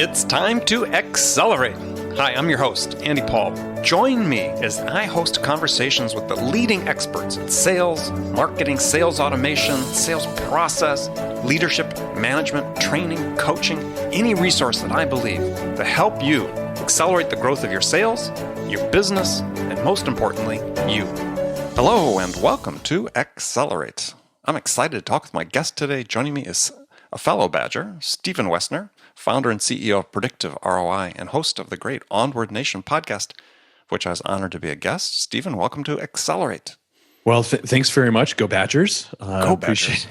It's time to accelerate. Hi, I'm your host, Andy Paul. Join me as I host conversations with the leading experts in sales, marketing, sales automation, sales process, leadership, management, training, coaching, any resource that I believe to help you accelerate the growth of your sales, your business, and most importantly, you. Hello, and welcome to Accelerate. I'm excited to talk with my guest today. Joining me is a fellow Badger, Stephen Woessner, founder and CEO of Predictive ROI and host of the great Onward Nation podcast, of which I was honored to be a guest. Stephen, welcome to Accelerate. Well, thanks very much. Go Badgers. Go Badgers.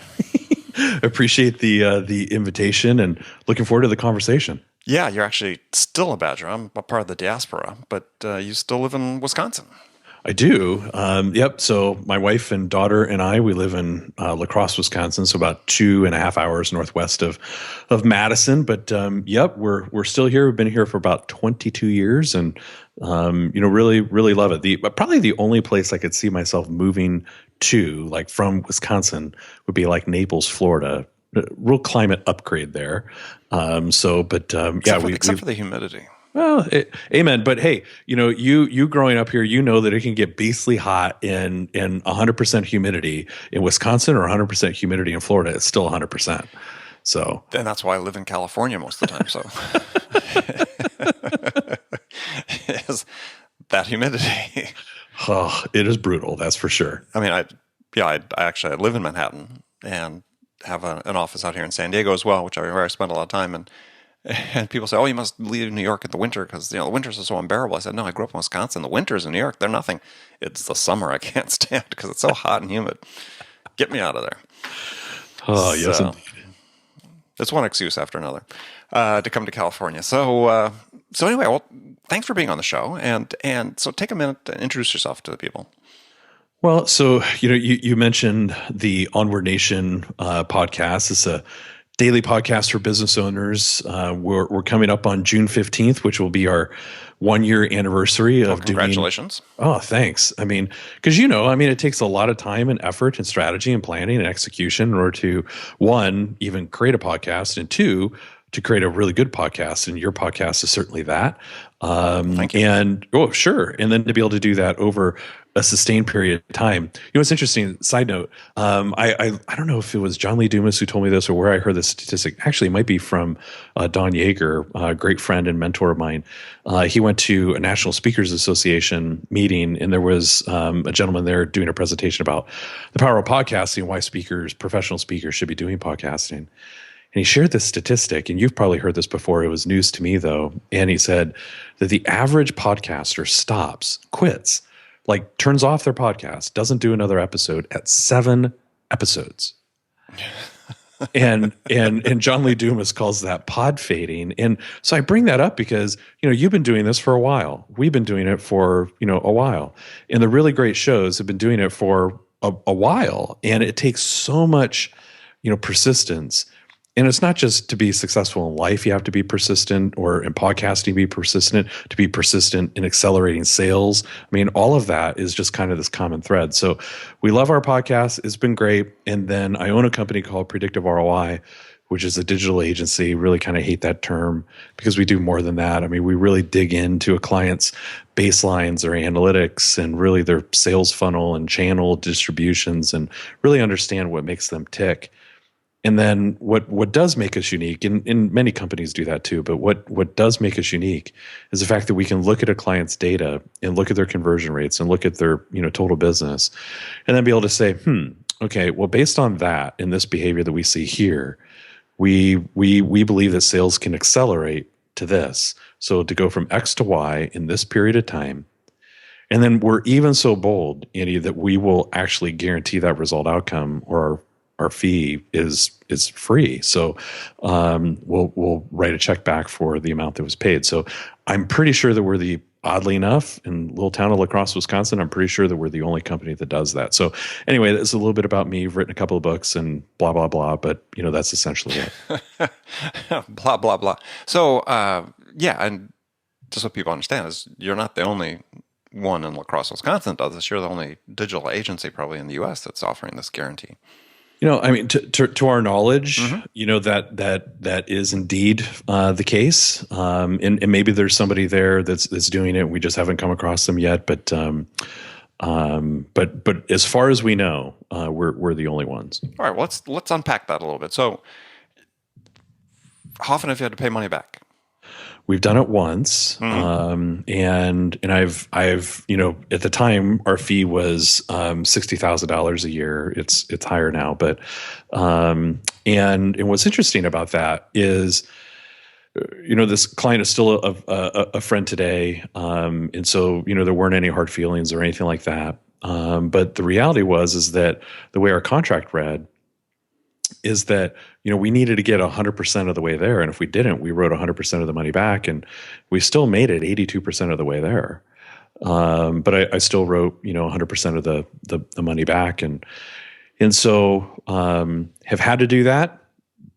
Appreciate the invitation and looking forward to the conversation. Yeah, you're actually still a Badger. I'm a part of the diaspora, but you still live in Wisconsin. I do. Yep. So my wife and daughter and I, we live in La Crosse, Wisconsin, so about 2.5 hours northwest of Madison. But yep, we're still here. We've been here for about 22 years, and really love it. Probably the only place I could see myself moving to, like from Wisconsin, would be like Naples, Florida. Real climate upgrade there. Except for the humidity. Well, amen. But hey, you growing up here, you know that it can get beastly hot in 100% humidity in Wisconsin or 100% humidity in Florida. It's still 100%. So, and that's why I live in California most of the time. So, is that humidity? Oh, it is brutal. That's for sure. I mean, I actually live in Manhattan and have an office out here in San Diego as well, where I spend a lot of time. And people say, "Oh, you must leave New York in the winter because the winters are so unbearable." I said, "No, I grew up in Wisconsin. The winters in New York, they're nothing. It's the summer I can't stand because it's so hot and humid. Get me out of there." Oh, yes, indeed. It's one excuse after another to come to California. So anyway, well, thanks for being on the show, and so take a minute to introduce yourself to the people. Well, so you mentioned the Onward Nation podcast. It's a daily podcast for business owners. We're coming up on June 15th, which will be our 1-year anniversary of congratulations. Oh, thanks. I mean, because it takes a lot of time and effort and strategy and planning and execution in order to, one, even create a podcast, and two, to create a really good podcast. And your podcast is certainly that. Thank you. And sure. And then to be able to do that over a sustained period of time. It's interesting. Side note. I don't know if it was John Lee Dumas who told me this or where I heard this statistic. Actually, it might be from Don Yeager, a great friend and mentor of mine. He went to a National Speakers Association meeting, and there was a gentleman there doing a presentation about the power of podcasting, why professional speakers should be doing podcasting. And he shared this statistic, and you've probably heard this before. It was news to me, though. And he said that the average podcaster quits, like turns off their podcast, doesn't do another episode at 7 episodes. and John Lee Dumas calls that pod fading. And so I bring that up because, you've been doing this for a while. We've been doing it for, a while. And the really great shows have been doing it for a while. And it takes so much, persistence. And it's not just to be successful in life, you have to be persistent, or in podcasting, be persistent, to be persistent in accelerating sales. I mean, all of that is just kind of this common thread. So we love our podcast. It's been great. And then I own a company called Predictive ROI, which is a digital agency. Really kind of hate that term because we do more than that. I mean, we really dig into a client's baselines or analytics and really their sales funnel and channel distributions and really understand what makes them tick. And then what does make us unique, and many companies do that too, but what does make us unique is the fact that we can look at a client's data and look at their conversion rates and look at their total business, and then be able to say, okay, well, based on that and this behavior that we see here, we believe that sales can accelerate to this. So to go from X to Y in this period of time. And then we're even so bold, Andy, that we will actually guarantee that result outcome, or our fee is free. So we'll write a check back for the amount that was paid. So I'm pretty sure that oddly enough, in a little town of La Crosse, Wisconsin, I'm pretty sure that we're the only company that does that. So anyway, that's a little bit about me. I've written a couple of books and blah, blah, blah. But, that's essentially it. Blah, blah, blah. So, and just so people understand is you're not the only one in La Crosse, Wisconsin that does this. You're the only digital agency probably in the U.S. that's offering this guarantee. I mean, to our knowledge, Mm-hmm. that is indeed the case, and maybe there's somebody there that's doing it. We just haven't come across them yet, but as far as we know, we're the only ones. All right, well, let's unpack that a little bit. So, how often have you had to pay money back? We've done it once, Mm-hmm. and I've at the time our fee was $60,000 a year. It's higher now, but and what's interesting about that is, this client is still a friend today, and so there weren't any hard feelings or anything like that. But the reality is that the way our contract read is that we needed to get 100% of the way there, and if we didn't, we wrote 100% of the money back, and we still made it 82% of the way there. But I still wrote 100% of the money back, and so have had to do that.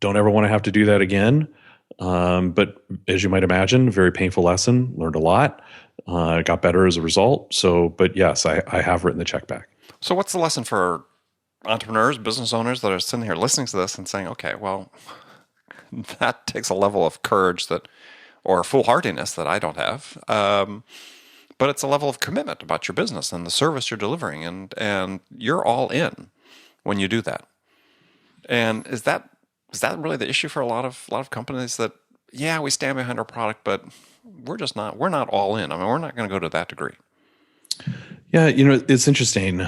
Don't ever want to have to do that again. But as you might imagine, very painful lesson. Learned a lot. Got better as a result. So, but yes, I have written the check back. So, what's the lesson for entrepreneurs, business owners that are sitting here listening to this and saying, okay, well, that takes a level of courage or foolhardiness that I don't have. But it's a level of commitment about your business and the service you're delivering, and you're all in when you do that. And is that really the issue for a lot of companies that, yeah, we stand behind our product, but we're not all in. I mean, we're not going to go to that degree. Yeah, it's interesting.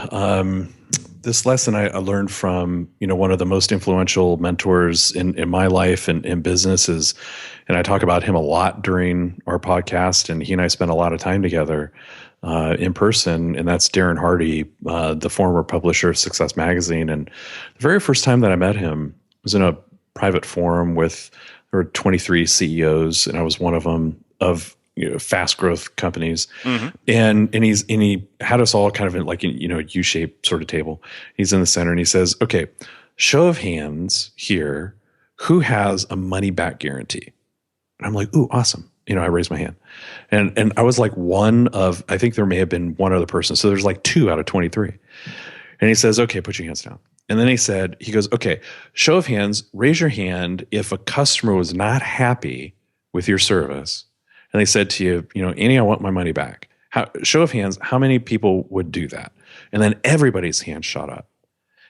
This lesson I learned from one of the most influential mentors in my life and in businesses, and I talk about him a lot during our podcast. And he and I spent a lot of time together in person, and that's Darren Hardy, the former publisher of Success Magazine. And the very first time that I met him was in a private forum there were 23 CEOs, and I was one of them of fast growth companies. Mm-hmm. And he had us all kind of in like a U-shaped sort of table. He's in the center and he says, okay, show of hands here, who has a money back guarantee? And I'm like, ooh, awesome. I raised my hand, and I was like I think there may have been one other person. So there's like 2 out of 23. And he says, okay, put your hands down. And then he goes, okay, show of hands, raise your hand if a customer was not happy with your service and they said to you, Annie, I want my money back. Show of hands, how many people would do that? And then everybody's hand shot up.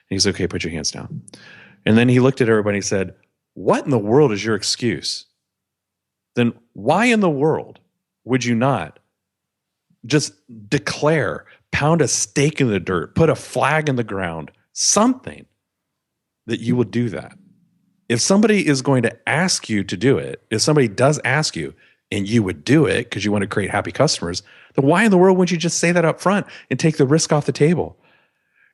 And he's okay, put your hands down. And then he looked at everybody and he said, what in the world is your excuse? Then why in the world would you not just declare, pound a stake in the dirt, put a flag in the ground, something that you would do that? If somebody is going to ask you to do it, if somebody does ask you and you would do it because you want to create happy customers, then why in the world wouldn't you just say that up front and take the risk off the table?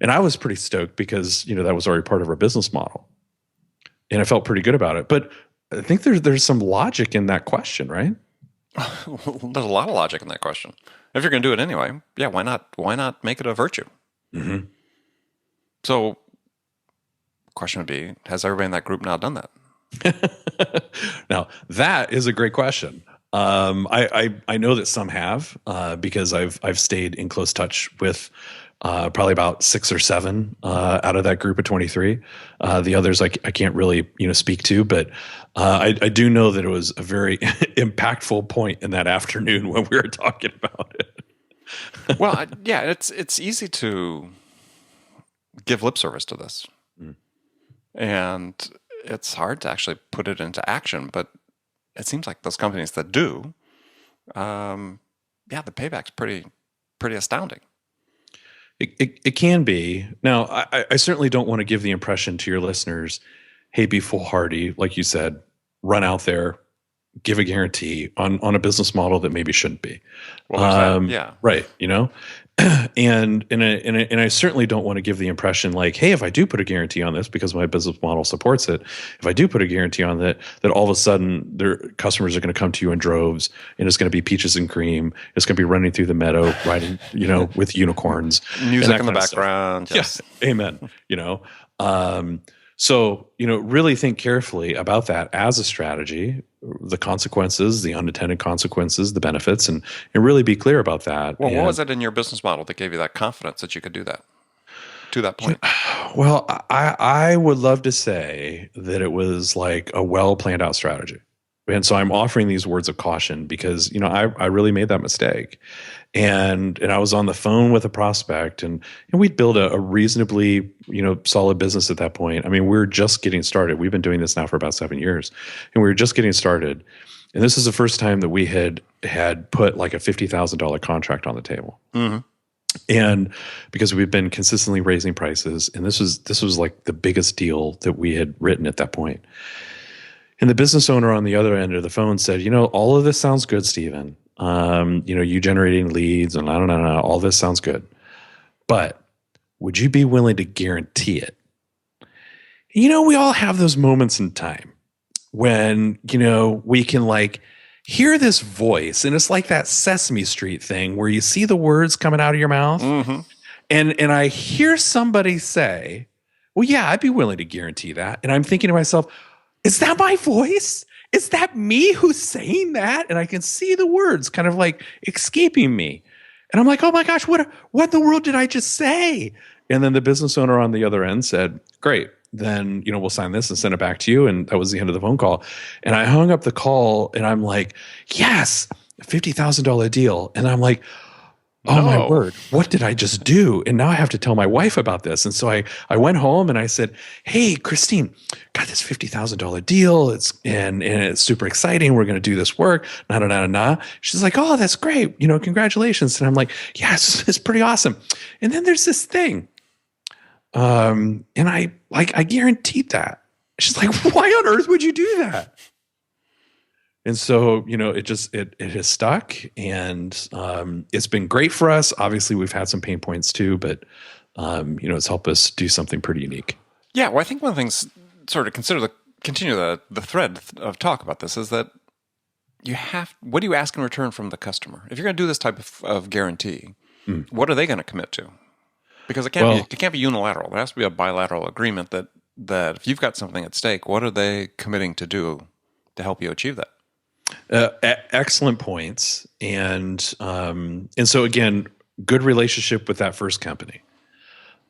And I was pretty stoked because, that was already part of our business model. And I felt pretty good about it. But I think there's some logic in that question, right? There's a lot of logic in that question. If you're going to do it anyway, yeah, why not make it a virtue? Mm-hmm. So, question would be, has everybody in that group now done that? Now, that is a great question. I know that some have because I've stayed in close touch with probably about 6 or 7 out of that group of 23. The others I can't really speak to, but I do know that it was a very impactful point in that afternoon when we were talking about it. Well, yeah, it's easy to give lip service to this, and it's hard to actually put it into action. But it seems like those companies that do, the payback's pretty astounding. It can be. Now, I certainly don't want to give the impression to your listeners, hey, be foolhardy, like you said, run out there, give a guarantee on a business model that maybe shouldn't be. Well, yeah, right. And I certainly don't want to give the impression like, hey, if I do put a guarantee on this because my business model supports it, if I do put a guarantee on that all of a sudden their customers are going to come to you in droves and it's going to be peaches and cream. It's going to be running through the meadow, riding, with unicorns, music in the background. Yes. Yeah, amen. So, really think carefully about that as a strategy, the consequences, the unintended consequences, the benefits, and really be clear about that. Well, what was it in your business model that gave you that confidence that you could do that? to that point? Well, I would love to say that it was like a well planned out strategy. And so I'm offering these words of caution because, I really made that mistake. And I was on the phone with a prospect and we'd built a reasonably, solid business at that point. I mean, we're just getting started. We've been doing this now for about 7 years and we were just getting started. And this is the first time that we had put like a $50,000 contract on the table. Mm-hmm. And because we've been consistently raising prices, and this was like the biggest deal that we had written at that point. And the business owner on the other end of the phone said, all of this sounds good, Stephen. You generating leads and all this sounds good. But would you be willing to guarantee it? We all have those moments in time when, we can like hear this voice, and it's like that Sesame Street thing where you see the words coming out of your mouth. Mm-hmm. And I hear somebody say, well, yeah, I'd be willing to guarantee that. And I'm thinking to myself, is that my voice? Is that me who's saying that? And I can see the words kind of like escaping me. And I'm like, oh my gosh, what in the world did I just say? And then the business owner on the other end said, great, then, we'll sign this and send it back to you. And that was the end of the phone call. And I hung up the call and I'm like, yes, $50,000 deal. And I'm like, oh my word, what did I just do? And now I have to tell my wife about this. And so I went home and I said, hey, Christine, got this $50,000 deal. It's super exciting. We're going to do this work. She's like, oh, that's great. Congratulations. And I'm like, yes, it's pretty awesome. And then there's this thing. And I guaranteed that. She's like, why on earth would you do that? And so, it has stuck, and it's been great for us. Obviously, we've had some pain points too, but it's helped us do something pretty unique. Yeah, well, I think one of the things sort of continue the thread of talk about this is that what do you ask in return from the customer? If you're going to do this type of guarantee, what are they going to commit to? Because it can't be unilateral. There has to be a bilateral agreement that if you've got something at stake, what are they committing to do to help you achieve that? Excellent points. And so again, good relationship with that first company.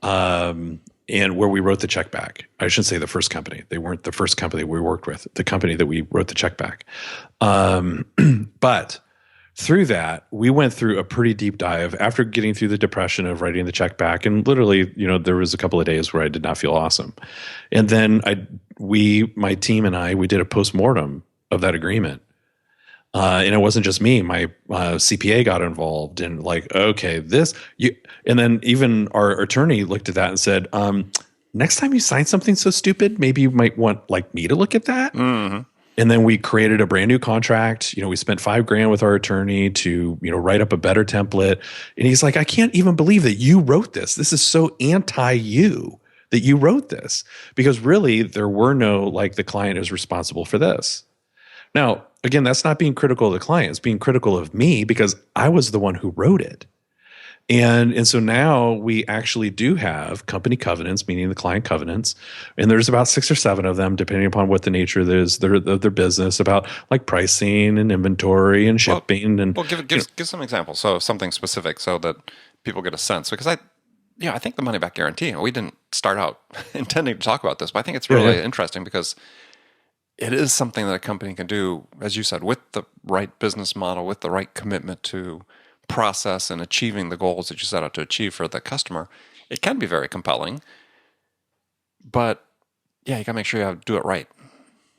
And where we wrote the check back. I shouldn't say the first company. They weren't the first company we worked with, the company that we wrote the check back. But through that, we went through a pretty deep dive after getting through the depression of writing the check back. And literally, there was a couple of days where I did not feel awesome. And then my team and I, we did a postmortem of that agreement. And it wasn't just me. My CPA got involved and like, okay, and then even our attorney looked at that and said, next time you sign something so stupid, maybe you might want like me to look at that. Mm-hmm. And then we created a brand new contract. We spent $5,000 with our attorney to, write up a better template. And he's like, I can't even believe that you wrote this. This is so anti-you that you wrote this, because really there were no, like, the client is responsible for this. Now, again, that's not being critical of the client. It's being critical of me because I was the one who wrote it. And so now we actually do have company covenants, meaning the client covenants. And there's about 6 or 7 of them, depending upon what the nature of their business, about like pricing and inventory and shipping. Give some examples. So something specific so that people get a sense. Because I think the money back guarantee, we didn't start out intending to talk about this, but I think it's really interesting because it is something that a company can do, as you said, with the right business model, with the right commitment to process and achieving the goals that you set out to achieve for the customer. It can be very compelling, but you got to make sure you do it right.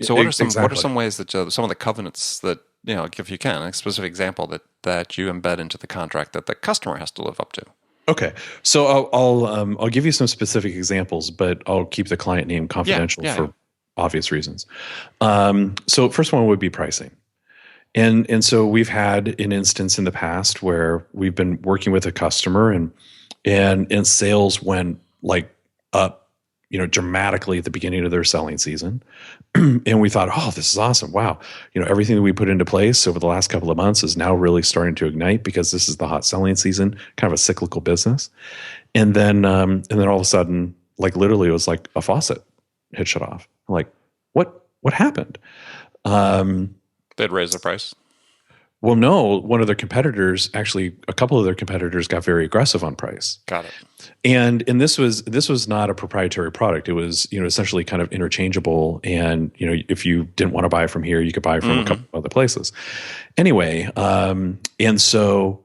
So what are some ways that some of the covenants that, if you can, a specific example that you embed into the contract that the customer has to live up to? Okay, so I'll give you some specific examples, but I'll keep the client name confidential for obvious reasons. So first one would be pricing. And so we've had an instance in the past where we've been working with a customer and sales went like up, dramatically at the beginning of their selling season. And we thought, oh, this is awesome. Wow. Everything that we put into place over the last couple of months is now really starting to ignite because this is the hot selling season, kind of a cyclical business. And then all of a sudden, like literally it was like a faucet had shut off. I'm like, what happened? They'd raise the price. Well, no, one of their competitors, actually a couple of their competitors got very aggressive on price. Got it. And this was not a proprietary product. It was, essentially kind of interchangeable. And, if you didn't want to buy from here, you could buy from a couple of other places. Anyway, and so,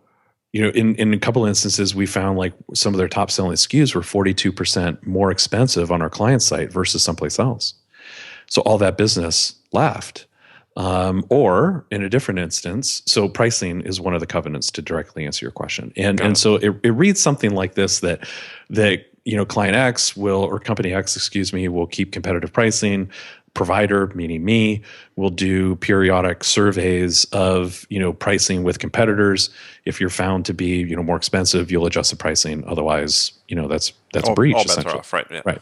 in a couple of instances, we found like some of their top selling SKUs were 42% more expensive on our client site versus someplace else. So all that business left. Or in a different instance, so pricing is one of the covenants to directly answer your question. And so it reads something like this, that client X or company X, excuse me, will keep competitive pricing. Provider, meaning me, will do periodic surveys of, pricing with competitors. If you're found to be, more expensive, you'll adjust the pricing. Otherwise, that's a breach. All bets are off, right? Yeah. Right.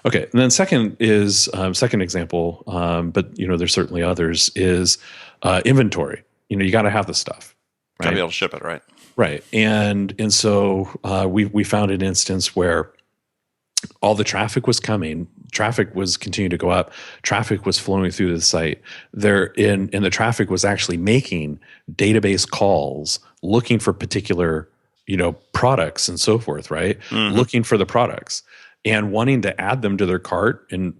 Okay. And then second example, but there's certainly others, is inventory. You got to have the stuff. Right? Got to be able to ship it, right? Right. And so we found an instance where all the traffic was coming. Traffic was continuing to go up. Traffic was flowing through the site. And the traffic was actually making database calls, looking for particular, products and so forth, right? Looking for the products and wanting to add them to their cart and,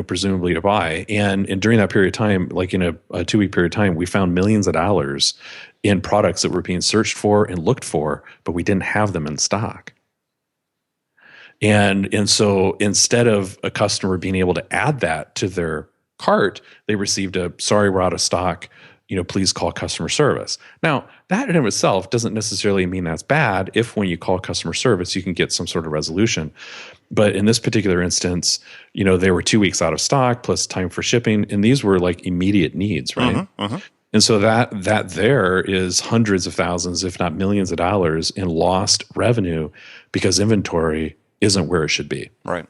presumably to buy. And during that period of time, like in a 2-week period of time, we found millions of dollars in products that were being searched for and looked for, but we didn't have them in stock. And so instead of a customer being able to add that to their cart, they received sorry, we're out of stock, please call customer service. Now, that in of itself doesn't necessarily mean that's bad if when you call customer service, you can get some sort of resolution. But in this particular instance, they were 2 weeks out of stock plus time for shipping, and these were like immediate needs, right? And so that there is hundreds of thousands, if not millions of dollars in lost revenue because inventory isn't where it should be. Right.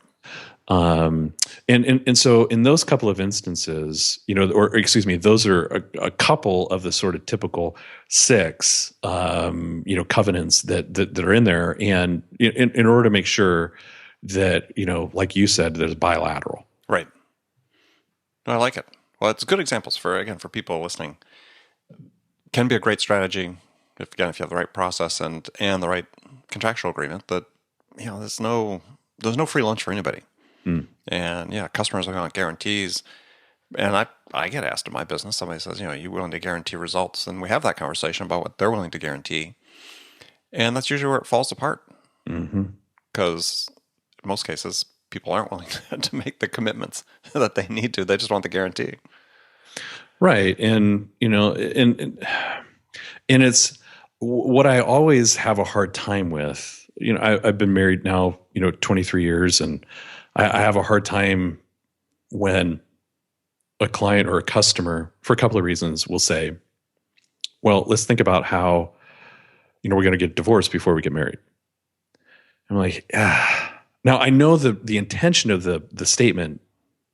And so in those couple of instances, those are a couple of the sort of typical 6, covenants that are in there. And in order to make sure that, like you said, there's bilateral. Right. I like it. Well, it's good examples for people listening. Can be a great strategy if you have the right process and the right contractual agreement that, there's no free lunch for anybody. And customers are going to guarantees. And I get asked in my business, somebody says, you willing to guarantee results? And we have that conversation about what they're willing to guarantee. And that's usually where it falls apart. Because in most cases, people aren't willing to make the commitments that they need to. They just want the guarantee. Right. And, and it's what I always have a hard time with. I've been married now, 23 years, and I have a hard time when a client or a customer, for a couple of reasons, will say, well, let's think about how, we're going to get divorced before we get married. I'm like, Now I know the intention of the statement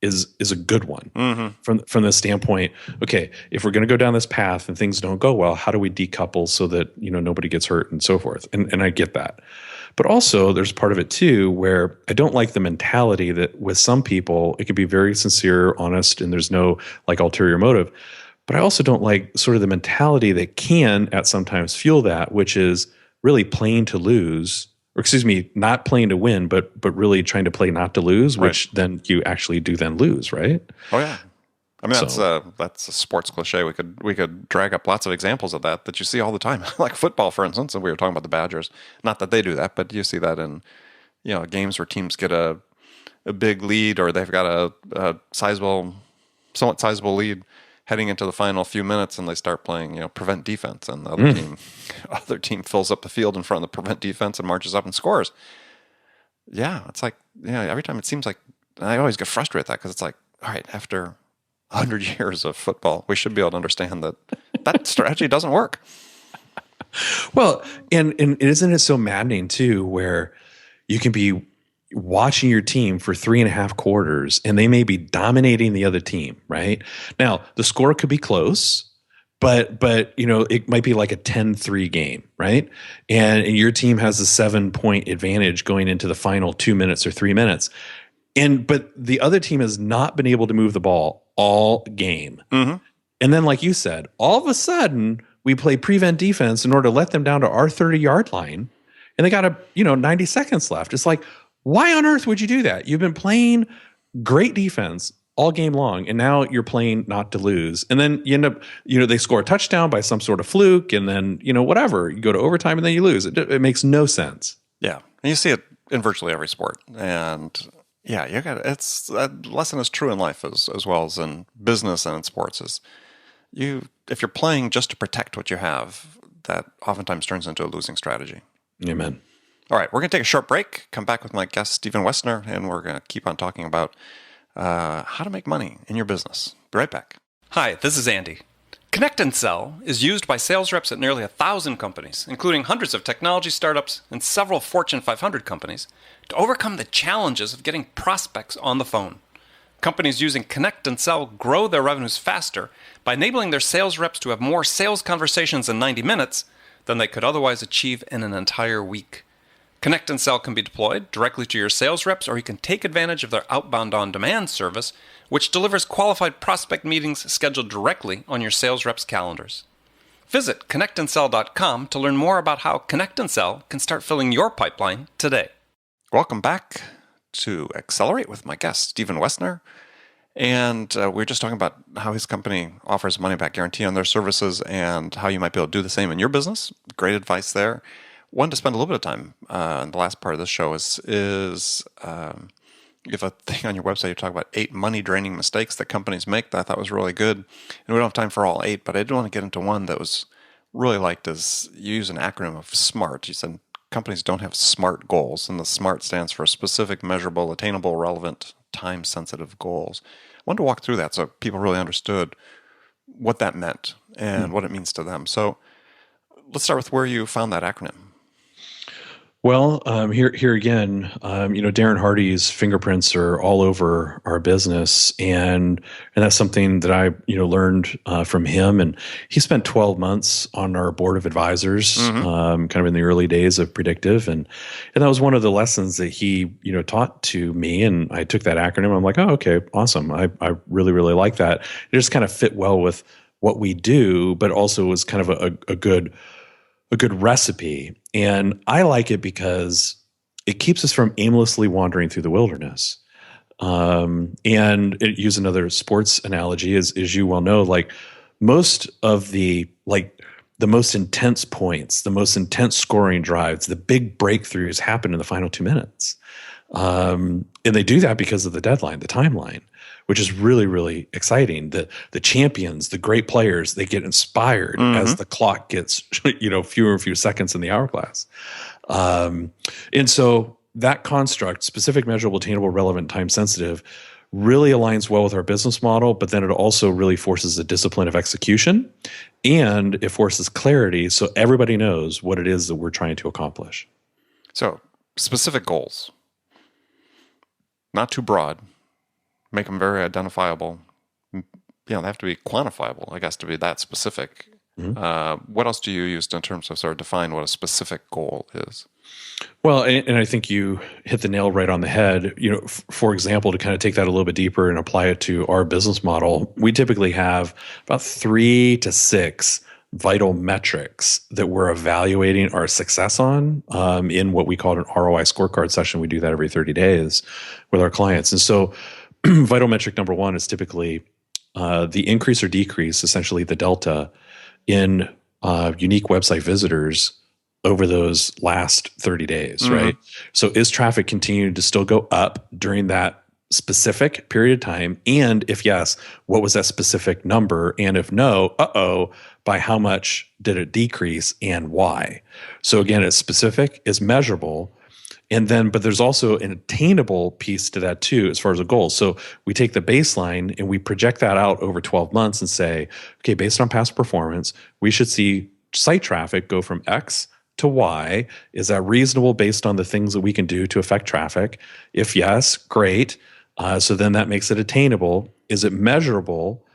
is a good one from the standpoint, okay, if we're going to go down this path and things don't go well, how do we decouple so that, nobody gets hurt and so forth? And I get that. But also there's part of it too, where I don't like the mentality that with some people, it can be very sincere, honest, and there's no like ulterior motive. But I also don't like sort of the mentality that can at sometimes fuel that, which is really playing to lose, or excuse me, not playing to win, but really trying to play not to lose, which then you actually do then lose, right? Oh yeah. I mean, that's a sports cliche. We could drag up lots of examples of that you see all the time, like football, for instance. And we were talking about the Badgers. Not that they do that, but you see that in games where teams get a big lead, or they've got a somewhat sizable lead heading into the final few minutes, and they start playing prevent defense, and the other team fills up the field in front of the prevent defense and marches up and scores. Yeah, it's like every time it seems like I always get frustrated with that because it's like, all right, after 100 years of football, we should be able to understand that strategy doesn't work. Well, and isn't it so maddening too, where you can be watching your team for 3.5 quarters and they may be dominating the other team, right? Now, the score could be close, but it might be like a 10-3 game, right? And your team has a 7-point advantage going into the final 2 minutes or 3 minutes. But the other team has not been able to move the ball all game. And then, like you said, all of a sudden we play prevent defense in order to let them down to our 30-yard line, and they got 90 seconds left. It's like, why on earth would you do that? You've been playing great defense all game long, and now you're playing not to lose. And then you end up, they score a touchdown by some sort of fluke, and then, whatever. You go to overtime, and then you lose. It makes no sense. Yeah. And you see it in virtually every sport. And yeah, that lesson is true in life as well as in business and in sports. If you're playing just to protect what you have, that oftentimes turns into a losing strategy. Amen. All right, we're going to take a short break, come back with my guest, Stephen Woessner, and we're going to keep on talking about how to make money in your business. Be right back. Hi, this is Andy. Connect and Sell is used by sales reps at nearly 1,000 companies, including hundreds of technology startups and several Fortune 500 companies, to overcome the challenges of getting prospects on the phone. Companies using Connect and Sell grow their revenues faster by enabling their sales reps to have more sales conversations in 90 minutes than they could otherwise achieve in an entire week. Connect and Sell can be deployed directly to your sales reps, or you can take advantage of their outbound on-demand service, which delivers qualified prospect meetings scheduled directly on your sales reps' calendars. Visit connectandsell.com to learn more about how Connect and Sell can start filling your pipeline today. Welcome back to Accelerate with my guest, Stephen Woessner. And we were just talking about how his company offers a money-back guarantee on their services and how you might be able to do the same in your business. Great advice there. Wanted to spend a little bit of time in the last part of this show is you have a thing on your website, you talk about 8 money-draining mistakes that companies make that I thought was really good. And we don't have time for all 8, but I did want to get into one that was really liked is you use an acronym of SMART. You said companies don't have SMART goals, and the SMART stands for specific, measurable, attainable, relevant, time-sensitive goals. I wanted to walk through that so people really understood what that meant and what it means to them. So let's start with where you found that acronym. Well, here again, Darren Hardy's fingerprints are all over our business, and that's something that I learned from him. And he spent 12 months on our board of advisors, kind of in the early days of Predictive, and that was one of the lessons that he taught to me. And I took that acronym. I'm like, oh, okay, awesome. I really like that. It just kind of fit well with what we do, but also was kind of a good recipe. And I like it because it keeps us from aimlessly wandering through the wilderness. And use another sports analogy, as you well know, like most of the most intense points, the most intense scoring drives, the big breakthroughs happen in the final 2 minutes. And they do that because of the deadline, the timeline, which is really, really exciting. The champions, the great players, they get inspired as the clock gets, fewer and fewer seconds in the hourglass. And so that construct, specific, measurable, attainable, relevant, time sensitive, really aligns well with our business model, but then it also really forces a discipline of execution, and it forces clarity so everybody knows what it is that we're trying to accomplish. So specific goals, not too broad. Make them very identifiable. They have to be quantifiable, I guess, to be that specific. What else do you use in terms of sort of define what a specific goal is? Well, and I think you hit the nail right on the head. For example, to kind of take that a little bit deeper and apply it to our business model, we typically have about 3 to 6 vital metrics that we're evaluating our success on in what we call an ROI scorecard session. We do that every 30 days with our clients. And so vital metric number 1 is typically the increase or decrease, essentially the delta, in unique website visitors over those last 30 days, right? So is traffic continuing to still go up during that specific period of time? And if yes, what was that specific number? And if no, by how much did it decrease and why? So again, it's specific, it's measurable, but there's also an attainable piece to that too, as far as a goal. So we take the baseline and we project that out over 12 months and say, okay, based on past performance, we should see site traffic go from X to Y. Is that reasonable based on the things that we can do to affect traffic? If yes, great. So then that makes it attainable. Is it measurable?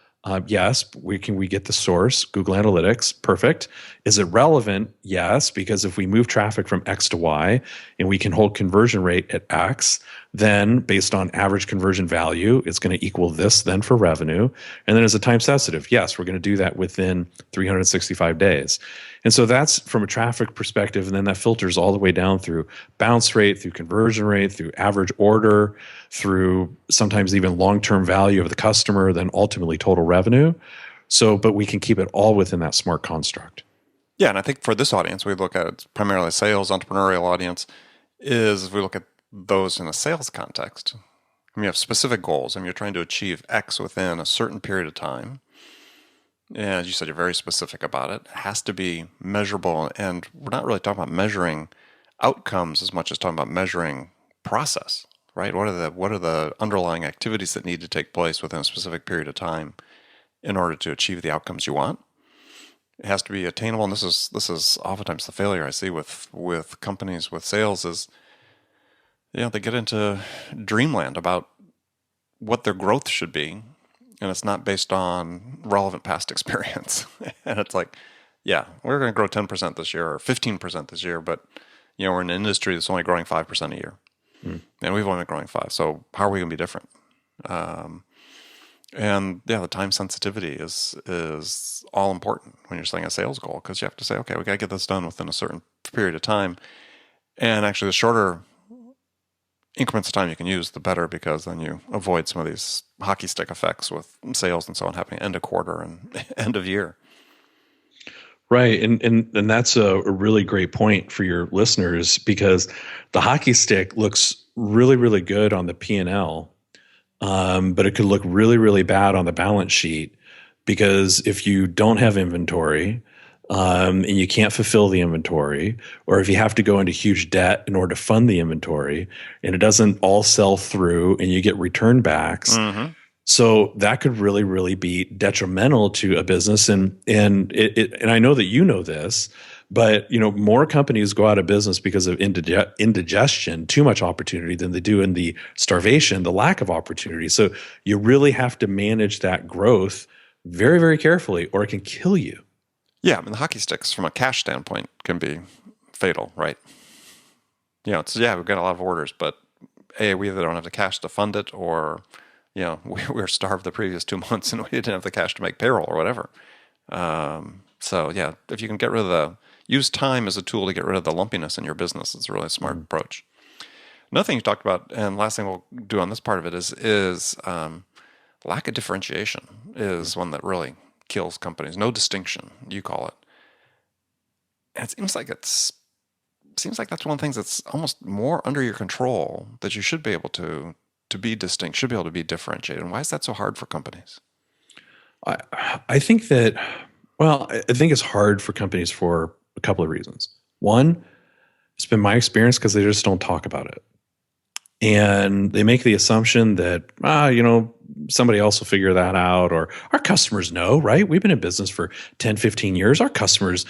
Yes. We get the source, Google Analytics, perfect. Is it relevant? Yes, because if we move traffic from X to Y and we can hold conversion rate at X, then based on average conversion value, it's going to equal this then for revenue. And then is it time sensitive? Yes, we're going to do that within 365 days. And so that's from a traffic perspective. And then that filters all the way down through bounce rate, through conversion rate, through average order, through sometimes even long-term value of the customer, then ultimately total revenue. So, but we can keep it all within that smart construct. Yeah, and I think for this audience, we look at primarily sales, entrepreneurial audience, is we look at those in a sales context. I mean, you have specific goals. I mean, you're trying to achieve X within a certain period of time. And as you said, you're very specific about it. It has to be measurable. And we're not really talking about measuring outcomes as much as talking about measuring process, right? What are the underlying activities that need to take place within a specific period of time in order to achieve the outcomes you want? It has to be attainable, and this is oftentimes the failure I see with companies with sales is, they get into dreamland about what their growth should be, and it's not based on relevant past experience. And it's like, yeah, we're going to grow 10% this year or 15% this year, but we're in an industry that's only growing 5% a year, and we've only been growing 5%. So how are we going to be different? And the time sensitivity is all important when you're setting a sales goal, because you have to say, okay, we got to get this done within a certain period of time. And actually, the shorter increments of time you can use, the better, because then you avoid some of these hockey stick effects with sales and so on happening end of quarter and end of year. Right. And that's a really great point for your listeners, because the hockey stick looks really, really good on the P&L. But it could look really, really bad on the balance sheet, because if you don't have inventory and you can't fulfill the inventory, or if you have to go into huge debt in order to fund the inventory and it doesn't all sell through and you get return backs. Mm-hmm. So that could really, really be detrimental to a business. And I know that you know this, but more companies go out of business because of indigestion, too much opportunity, than they do in the starvation, the lack of opportunity. So you really have to manage that growth very, very carefully, or it can kill you. Yeah, I mean, the hockey sticks from a cash standpoint can be fatal, right? We've got a lot of orders, but we either don't have the cash to fund it, or we were starved the previous 2 months and we didn't have the cash to make payroll or whatever. So if you can get rid of use time as a tool to get rid of the lumpiness in your business, it's a really smart approach. Another thing you talked about, and last thing we'll do on this part of it, is lack of differentiation is one that really kills companies. No distinction, you call it. And it seems like that's one of the things that's almost more under your control, that you should be able to be distinct, should be able to be differentiated. And why is that so hard for companies? I think it's hard for companies for a couple of reasons. One, it's been my experience because they just don't talk about it. And they make the assumption that, somebody else will figure that out, or our customers know, right? We've been in business for 10, 15 years. Our customers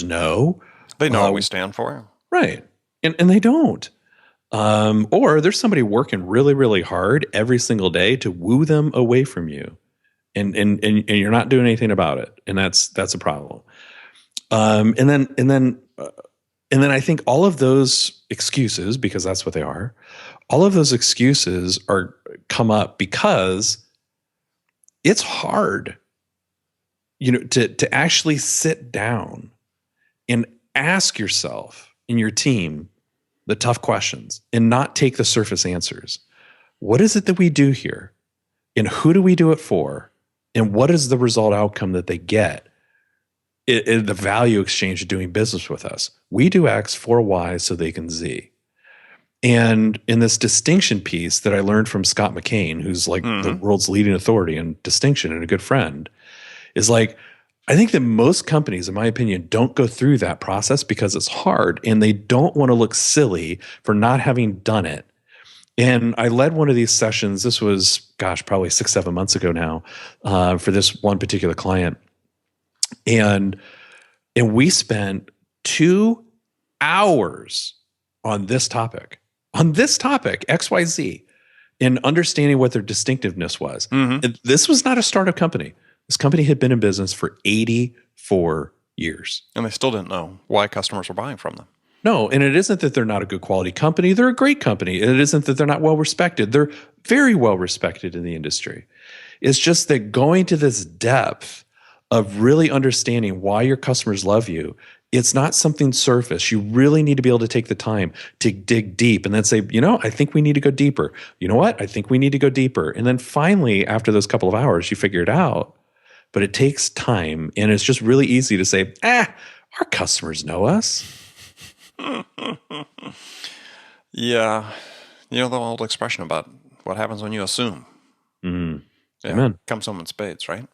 know. They know what we stand for. Right. And they don't. Or there's somebody working really, really hard every single day to woo them away from you. And you're not doing anything about it. And that's a problem. And then I think all of those excuses, because that's what they are, all of those excuses come up because it's hard, to actually sit down and ask yourself and your team the tough questions and not take the surface answers. What is it that we do here? And who do we do it for? And what is the result outcome that they get? The value exchange of doing business with us. We do X for Y so they can Z. And in this distinction piece that I learned from Scott McCain, who's like the world's leading authority in distinction and a good friend, is like, I think that most companies, in my opinion, don't go through that process because it's hard and they don't want to look silly for not having done it. And I led one of these sessions. This was, probably 6-7 months ago now, for this one particular client. And we spent 2 hours on this topic, XYZ. and understanding what their distinctiveness was. Mm-hmm. And this was not a startup company. This company had been in business for 84 years. And they still didn't know why customers were buying from them. No, and it isn't that they're not a good quality company. They're a great company. And it isn't that they're not well respected. They're very well respected in the industry. It's just that going to this depth of really understanding why your customers love you, it's not something surface. You really need to be able to take the time to dig deep and then say, I think we need to go deeper. You know what? I think we need to go deeper. And then finally, after those couple of hours, you figure it out. But it takes time. And it's just really easy to say, our customers know us. Yeah. The old expression about what happens when you assume. Mm. Yeah, Amen. comes home in spades, right?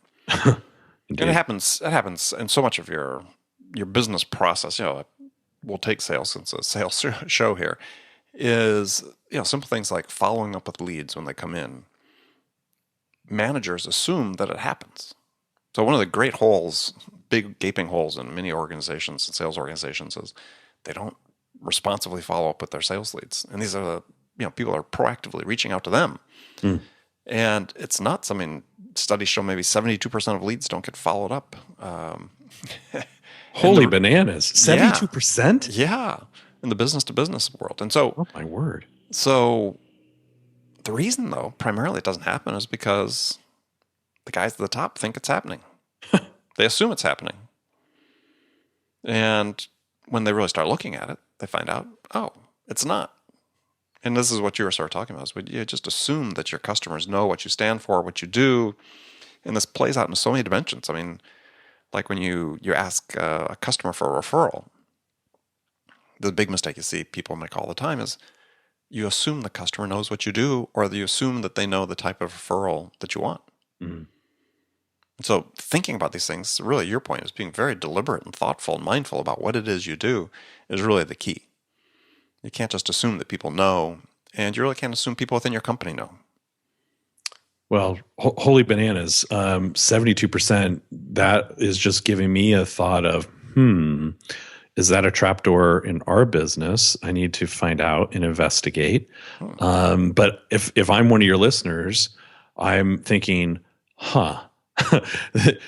And it happens in so much of your business process. We'll take sales since it's a sales show here. Is simple things like following up with leads when they come in. Managers assume that it happens. So one of the great holes, big gaping holes in many organizations and sales organizations is they don't responsibly follow up with their sales leads. And these are the people are proactively reaching out to them. Mm. And it's not something studies show maybe 72% of leads don't get followed up. Holy bananas. 72%? Yeah. In the business to business world. And so, oh my word. So the reason though, primarily it doesn't happen is because the guys at the top think it's happening. They assume it's happening. And when they really start looking at it, they find out, oh, it's not. And this is what you were sort of talking about, is you just assume that your customers know what you stand for, what you do. And this plays out in so many dimensions. I mean, like when you ask a customer for a referral, the big mistake you see people make all the time is you assume the customer knows what you do, or you assume that they know the type of referral that you want. Mm-hmm. So thinking about these things, really your point is being very deliberate and thoughtful and mindful about what it is you do is really the key. You can't just assume that people know, and you really can't assume people within your company know. Well, holy bananas, 72%, that is just giving me a thought of, is that a trapdoor in our business? I need to find out and investigate. But if I'm one of your listeners, I'm thinking,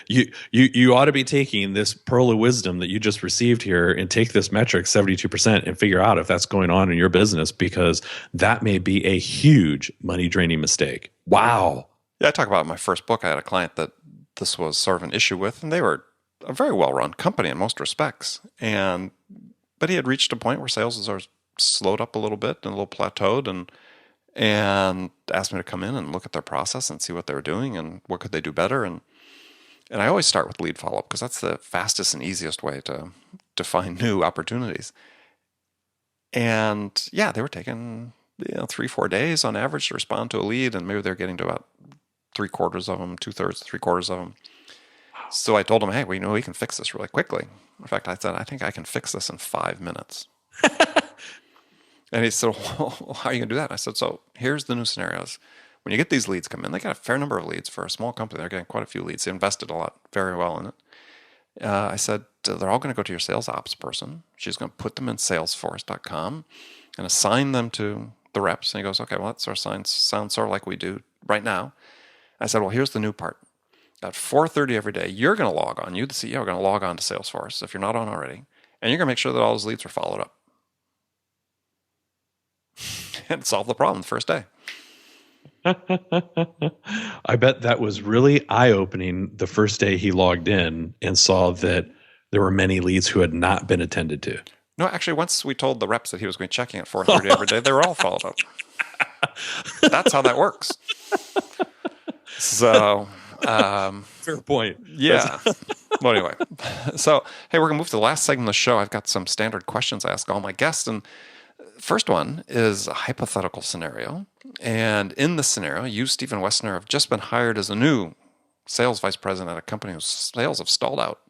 you ought to be taking this pearl of wisdom that you just received here and take this metric 72% and figure out if that's going on in your business, because that may be a huge money draining mistake. Wow. Yeah, I talk about in my first book. I had a client that this was sort of an issue with, and they were a very well-run company in most respects. But he had reached a point where sales was sort of slowed up a little bit and a little plateaued, and asked me to come in and look at their process and see what they were doing and what could they do better. And I always start with lead follow-up because that's the fastest and easiest way to find new opportunities. And yeah, they were taking 3-4 days on average to respond to a lead, and maybe they're getting to about 3/4 of them, 2/3, 3/4 of them. So I told him, hey, we can fix this really quickly. In fact, I said, I think I can fix this in 5 minutes. And he said, well, how are you going to do that? And I said, so here's the new scenarios. When you get these leads come in, they got a fair number of leads for a small company. They're getting quite a few leads. They invested a lot, very well in it. I said, they're all going to go to your sales ops person. She's going to put them in salesforce.com and assign them to the reps. And he goes, okay, well, that sort of sounds sort of like we do right now. I said, well, here's the new part. At 4:30 every day, you're going to log on. You, the CEO, are going to log on to Salesforce if you're not on already. And you're going to make sure that all those leads are followed up. And solve the problem the first day. I bet that was really eye-opening the first day he logged in and saw that there were many leads who had not been attended to. No, actually, once we told the reps that he was going to be checking at 4:30 every day, they were all followed up. That's how that works. So, fair point. Yeah. Well, anyway, so hey, we're going to move to the last segment of the show. I've got some standard questions I ask all my guests, and first one is a hypothetical scenario. And in this scenario, you, Stephen Woessner, have just been hired as a new sales vice president at a company whose sales have stalled out.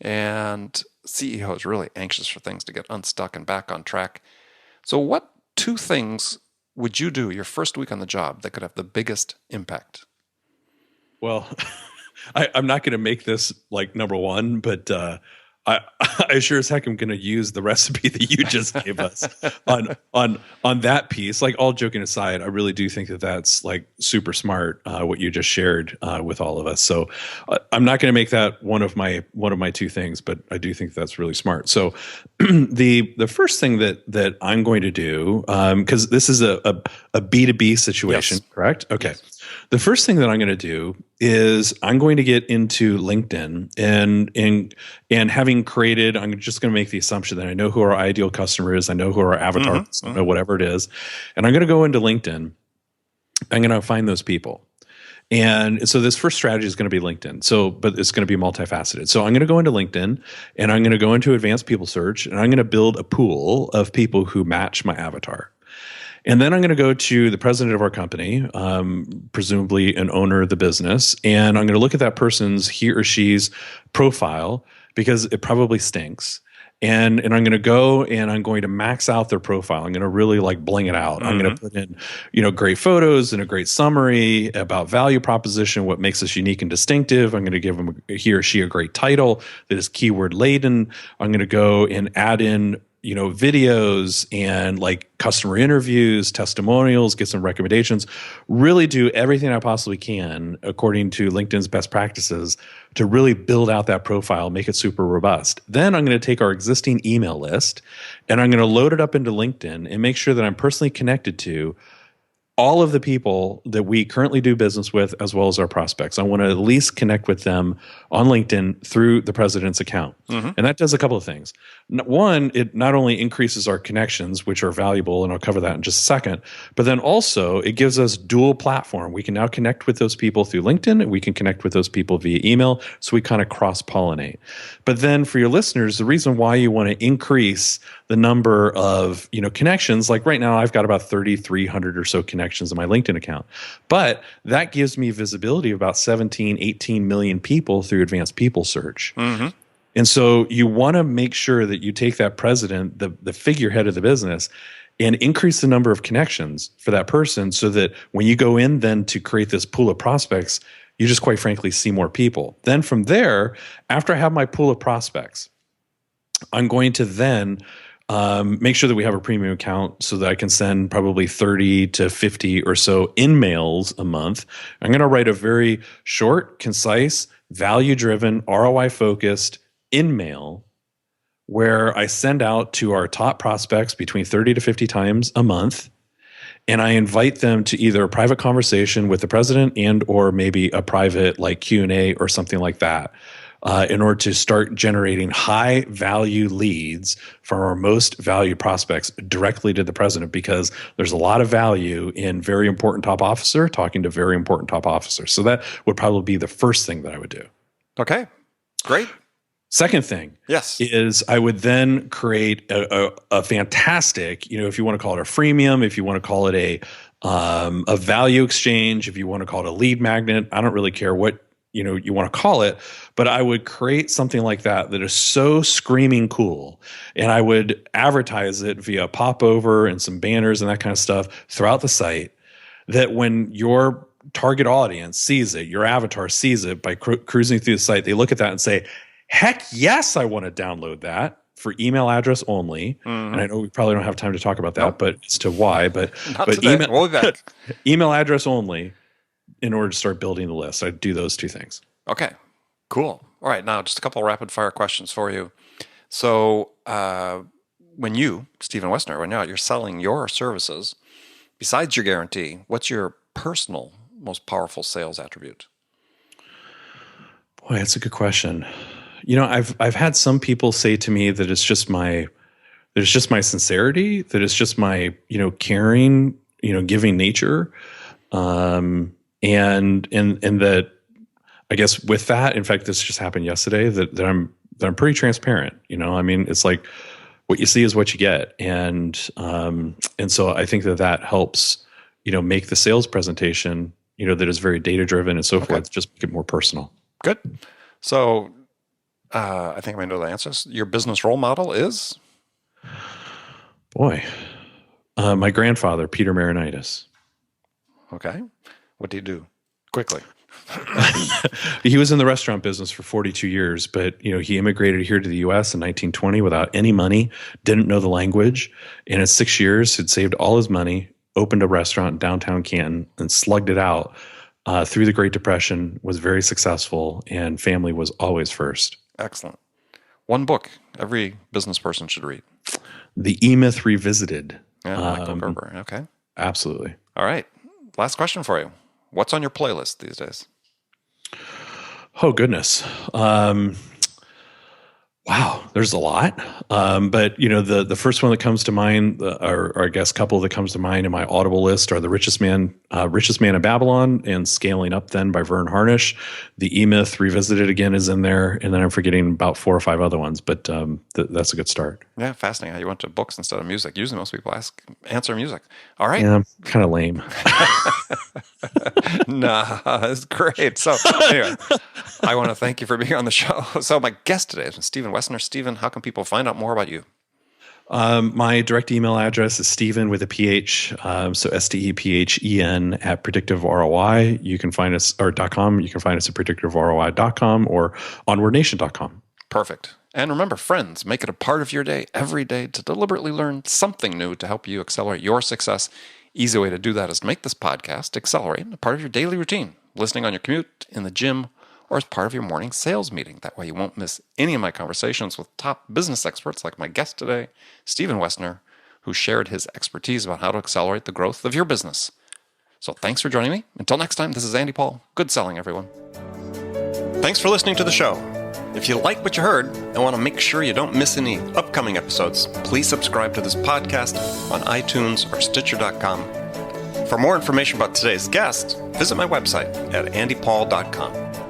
And CEO is really anxious for things to get unstuck and back on track. So what 2 things would you do your first week on the job that could have the biggest impact? Well, I'm not going to make this like number one, but I sure as heck am going to use the recipe that you just gave us on that piece. Like, all joking aside, I really do think that that's like super smart, what you just shared with all of us. So I'm not going to make that one of my two things, but I do think that's really smart. So the first thing that I'm going to do, because this is a B2B situation, Yes. correct? Okay. Yes. The first thing that I'm going to do is I'm going to get into LinkedIn and having created, I'm just going to make the assumption that I know who our ideal customer is. I know who our avatar is, I know whatever it is. And I'm going to go into LinkedIn. I'm going to find those people. And so this first strategy is going to be LinkedIn. So, but it's going to be multifaceted. So I'm going to go into LinkedIn and I'm going to go into advanced people search and I'm going to build a pool of people who match my avatar. And then I'm going to go to the president of our company, presumably an owner of the business, and I'm going to look at that person's, he or she's profile, because it probably stinks. And I'm going to go and I'm going to max out their profile. I'm going to really like bling it out. I'm going to put in, great photos and a great summary about value proposition, what makes us unique and distinctive. I'm going to give them, he or she, a great title that is keyword laden. I'm going to go and add in videos and like customer interviews, testimonials, get some recommendations, really do everything I possibly can according to LinkedIn's best practices to really build out that profile, make it super robust. Then I'm going to take our existing email list and I'm going to load it up into LinkedIn and make sure that I'm personally connected to all of the people that we currently do business with, as well as our prospects. I want to at least connect with them on LinkedIn through the president's account. And that does a couple of things. One, it not only increases our connections, which are valuable, and I'll cover that in just a second, but then also it gives us dual platform. We can now connect with those people through LinkedIn, and we can connect with those people via email. So we kind of cross-pollinate. But then for your listeners, the reason why you want to increase the number of connections, like right now I've got about 3,300 or so connections in my LinkedIn account, but that gives me visibility of about 17, 18 million people through advanced people search. And so you want to make sure that you take that president, the figurehead of the business, and increase the number of connections for that person so that when you go in then to create this pool of prospects, you just quite frankly see more people. Then from there, after I have my pool of prospects, I'm going to then make sure that we have a premium account so that I can send probably 30 to 50 or so in-mails a month. I'm going to write a very short, concise, value-driven, ROI-focused in-mail where I send out to our top prospects between 30 to 50 times a month. And I invite them to either a private conversation with the president and or maybe a private like Q&A or something like that. In order to start generating high value leads from our most valued prospects directly to the president, because there's a lot of value in very important top officer talking to very important top officers. So that would probably be the first thing that I would do. Okay, great. Second thing, yes, is I would then create a fantastic, if you want to call it a freemium, if you want to call it a value exchange, if you want to call it a lead magnet, I don't really care what you want to call it, but I would create something like that is so screaming cool, and I would advertise it via popover and some banners and that kind of stuff throughout the site, that when your target audience sees it, your avatar sees it by cruising through the site, they look at that and say, heck yes, I want to download that for email address only. And I know we probably don't have time to talk about that, but as to why, but today. We'll be back. Email address only in order to start building the list. I'd do those two things. Okay, cool. All right, now just a couple of rapid fire questions for you. So when you, Stephen Woessner, when you're selling your services, besides your guarantee, what's your personal most powerful sales attribute? Boy, that's a good question. I've had some people say to me that it's just my sincerity, that it's just my, caring, giving nature. And that I guess with that, in fact, this just happened yesterday, that I'm pretty transparent. It's like what you see is what you get. And so I think that helps, make the sales presentation, that is very data driven and so forth, just make it more personal. Good. So I think I know the answers. Your business role model is? Boy, my grandfather, Peter Marinitis. Okay. What do you do? Quickly. He was in the restaurant business for 42 years, but he immigrated here to the U.S. in 1920 without any money, didn't know the language, and in 6 years had saved all his money, opened a restaurant in downtown Canton, and slugged it out through the Great Depression, was very successful, and family was always first. Excellent. One book every business person should read. The E-Myth Revisited. Yeah, Michael Gerber. Okay. Absolutely. All right. Last question for you. What's on your playlist these days? Oh, goodness. Wow, there's a lot. But the first one that comes to mind, or I guess couple that comes to mind in my Audible list are The Richest Man in Babylon and Scaling Up Then by Vern Harnish. The E-Myth Revisited again is in there, and then I'm forgetting about 4 or 5 other ones, but that's a good start. Yeah, fascinating how you went to books instead of music. Usually most people answer music. All right. Yeah, kind of lame. Nah, it's great. So anyway, I want to thank you for being on the show. So my guest today is Stephen Woessner. Stephen, how can people find out more about you? My direct email address is Stephen with a PH, so STEPHEN at Predictive ROI. You can find us, or .com. You can find us at predictiveroi.com or onwardnation.com. Perfect. And remember, friends, make it a part of your day every day to deliberately learn something new to help you accelerate your success. Easy way to do that is to make this podcast Accelerate a part of your daily routine, listening on your commute, in the gym, or as part of your morning sales meeting. That way you won't miss any of my conversations with top business experts like my guest today, Stephen Woessner, who shared his expertise about how to accelerate the growth of your business. So thanks for joining me. Until next time, this is Andy Paul. Good selling, everyone. Thanks for listening to the show. If you like what you heard and want to make sure you don't miss any upcoming episodes, please subscribe to this podcast on iTunes or Stitcher.com. For more information about today's guest, visit my website at andypaul.com.